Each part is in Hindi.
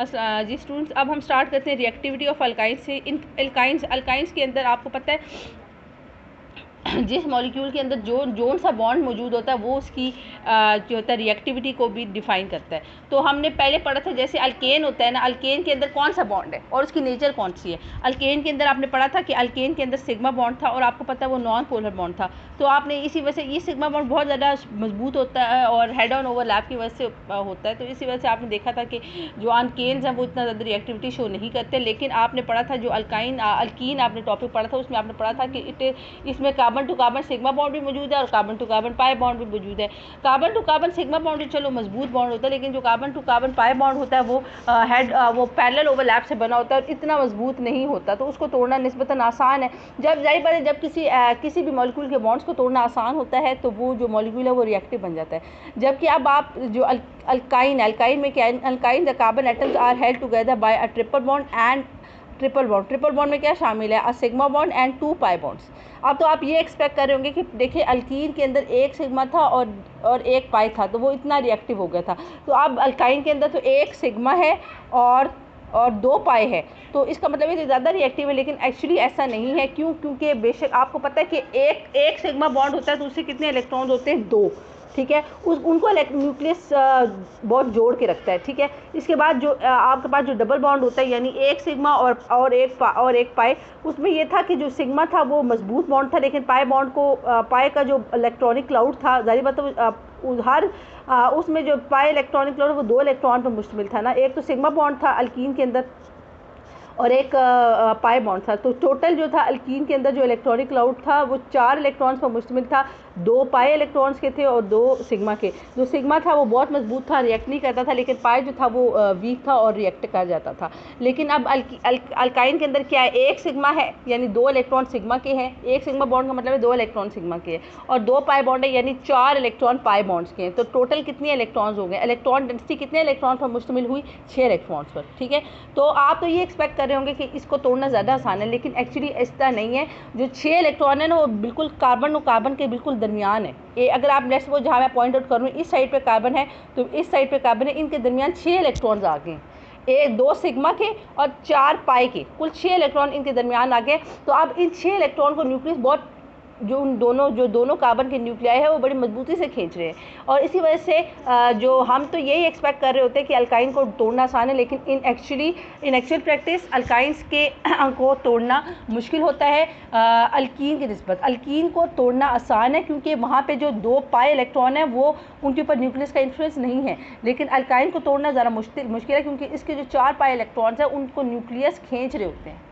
जी स्टूडेंट्स, अब हम स्टार्ट करते हैं रिएक्टिविटी ऑफ अल्काइंस से। इन अल्काइंस के अंदर आपको पता है जिस मॉलिक्यूल के अंदर जोन सा बॉन्ड मौजूद होता है वो उसकी जो होता है रिएक्टिविटी को भी डिफाइन करता है। तो हमने पहले पढ़ा था जैसे अल्केन होता है ना, अल्केन के अंदर कौन सा बॉन्ड है और उसकी नेचर कौन सी है। अल्केन के अंदर आपने पढ़ा था कि अल्केन के अंदर सिग्मा बॉन्ड था और आपको पता है वो नॉन पोलर बॉन्ड था। तो आपने इसी वजह से ये सिग्मा बॉन्ड बहुत ज़्यादा मजबूत होता है और हेड ऑन ओवरलैप की वजह से होता है। तो इसी वजह से आपने देखा था कि जो अल्केन्स हैं वो इतना ज़्यादा रिएक्टिविटी शो नहीं करते। लेकिन आपने पढ़ा था जो अल्कीन आपने टॉपिक पढ़ा था उसमें आपने पढ़ा था कि इसमें carbon to carbon sigma bond भी मौजूद है और carbon to carbon pi bond भी मौजूद है। Carbon to carbon sigma bond चलो मजबूत बॉन्ड होता है, लेकिन जो carbon to carbon pi bond होता है वो पैरेलल ओवरलैप से बना होता है और इतना मजबूत नहीं होता, तो उसको तोड़ना निस्बतन आसान है। जब जाहिर बात है जब किसी भी मॉलिक्यूल के बॉन्ड्स को तोड़ना आसान होता है तो वो जो मॉलिक्यूल है वो रिएक्टिव बन जाता है। जबकि अब आप जो अल्काइन में क्या है, alkyne the carbon atoms are held together by a triple bond and triple bond में क्या शामिल है, a sigma bond and 2 pi bonds. अब तो आप ये एक्सपेक्ट कर रहे होंगे कि देखिए अल्कीन के अंदर एक सिग्मा था और एक पाई था तो वो इतना रिएक्टिव हो गया था। तो अब अल्काइन के अंदर तो एक सिग्मा है और 2 पाई है, तो इसका मतलब ये ज़्यादा रिएक्टिव है। लेकिन एक्चुअली ऐसा नहीं है। क्यों? क्योंकि बेशक आपको पता है कि एक सिग्मा बॉन्ड होता है तो उससे कितने इलेक्ट्रॉन्स होते हैं, 2। ठीक है, उनको न्यूक्लियस बहुत जोड़ के रखता है। ठीक है, इसके बाद जो आपके पास जो डबल बॉन्ड होता है यानी एक सिग्मा और एक पाई, उसमें ये था कि जो सिग्मा था वो मजबूत बॉन्ड था, लेकिन पाई का जो इलेक्ट्रॉनिक क्लाउड था, जाहिर बात है उसमें जो पाई इलेक्ट्रॉनिक क्लाउड वो 2 इलेक्ट्रॉन पर मुश्तमिल था ना। एक तो सिग्मा बॉन्ड था अल्कीन के अंदर और एक पाई बॉन्ड था। तो टोटल जो था अल्कीन के अंदर जो इलेक्ट्रॉनिक क्लाउड था वो 4 इलेक्ट्रॉन्स पर मुश्तमिल था, 2 पाई इलेक्ट्रॉन्स के थे और 2 सिग्मा के। जो सिग्मा था वो बहुत मजबूत था, रिएक्ट नहीं करता था, लेकिन पाई जो था वो वीक था और रिएक्ट कर जाता था। लेकिन अब अल्काइन के अंदर क्या है, एक सिग्मा है यानी 2 इलेक्ट्रॉन सिग्मा के हैं, एक सिग्मा बॉन्ड का मतलब है 2 इलेक्ट्रॉन सिग्मा के हैं, और 2 पाई बॉन्ड है यानी 4 इलेक्ट्रॉन पाई बॉन्ड्स के हैं। तो टोटल कितने इलेक्ट्रॉन्स हो गए, इलेक्ट्रॉन डेंसिटी कितने इलेक्ट्रॉन पर मुश्तमिल हुई, 6 इलेक्ट्रॉन्स पर। ठीक है, तो आप तो ये एक्सपेक्ट कर रहे होंगे कि इसको तोड़ना ज़्यादा आसान है, लेकिन एक्चुअली ऐसा नहीं है। जो 6 इलेक्ट्रॉन है ना वो बिल्कुल कार्बन और कार्बन के बिल्कुल दरमियान है। ये अगर आप लेट्स सपोज जहाँ मैं पॉइंट आउट करूँ इस साइड पे कार्बन है तो इस साइड पे कार्बन है, इनके दरमियान 6 इलेक्ट्रॉन्स आ गए, 2 सिग्मा के और 4 पाई के, कुल 6 इलेक्ट्रॉन इनके दरमियान आ गए। तो अब इन 6 इलेक्ट्रॉन को न्यूक्लियस बहुत जो दोनों कार्बन के न्यूक्लियाई है वो बड़ी मजबूती से खींच रहे हैं। और इसी वजह से जो हम तो यही एक्सपेक्ट कर रहे होते हैं कि अल्काइन को तोड़ना आसान है, लेकिन इन एक्चुअल प्रैक्टिस अल्काइंस के को तोड़ना मुश्किल होता है अल्कीन की निस्बत। अल्कीन को तोड़ना आसान है क्योंकि वहाँ पे जो 2 पाई इलेक्ट्रॉन है वो उनके ऊपर न्यूक्लियस का इन्फ्लुएंस नहीं है। लेकिन अल्काइन को तोड़ना ज़रा मुश्किल है क्योंकि इसके जो 4 पाई इलेक्ट्रॉन्स हैं उनको न्यूक्लियस खींच रहे होते हैं।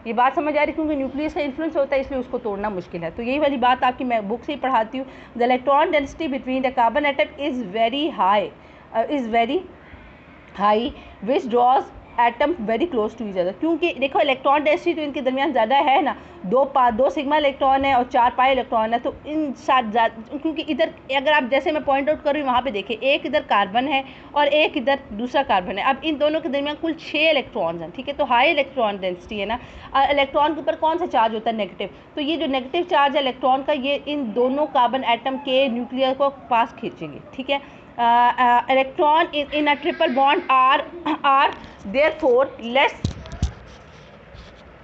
ये बात समझ आ रही, क्योंकि न्यूक्लियस का इन्फ्लुएंस होता है इसलिए उसको तोड़ना मुश्किल है। तो यही वाली बात आपकी मैं बुक से ही पढ़ाती हूँ। The electron density between the carbon atom is very high which draws atom very close to each other. क्योंकि देखो इलेक्ट्रॉन डेंसिटी तो इनके दरमियान ज़्यादा है ना, 2 सिग्मा इलेक्ट्रॉन है और 4 पाई इलेक्ट्रॉन है, तो इन साथ क्योंकि इधर अगर आप जैसे मैं पॉइंट आउट कर रही हूँ वहाँ पे देखिए एक इधर कार्बन है और एक इधर दूसरा कार्बन है। अब इन दोनों के दरमियान कुल 6 इलेक्ट्रॉन्स हैं। ठीक है, तो हाई इलेक्ट्रॉन डेंसिटी है ना, इलेक्ट्रॉन के ऊपर कौन सा चार्ज होता है, नेगेटिव। तो ये जो नेगेटिव चार्ज है इलेक्ट्रॉन का ये इन दोनों कार्बन एटम के न्यूक्लियर को पास खींचेंगे। ठीक है, electron in a triple bond are therefore less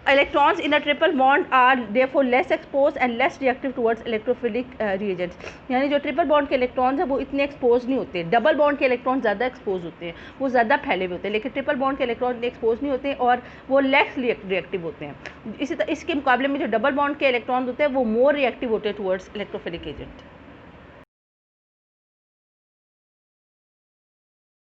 electrons in a triple bond are therefore less exposed and less reactive towards electrophilic reagents। यानी जो ट्रिपल बॉन्ड के इलेक्ट्रॉन्स हैं वो इतने एक्सपोज नहीं होते, डबल बॉन्ड के इलेक्ट्रॉन ज़्यादा एक्सपोज होते हैं, वो ज़्यादा फैले हुए होते हैं, लेकिन ट्रिपल बॉन्ड के इलेक्ट्रॉन इतने एक्सपोज नहीं होते और वो लेस रिएक्टिव होते हैं। इसी तरह इसके मुकाबले में जो डबल बॉन्ड के इलेक्ट्रॉन होते हैं वो मोर रिएक्टिव होते हैं टुवर्ड्स इलेक्ट्रोफिलिक एजेंट।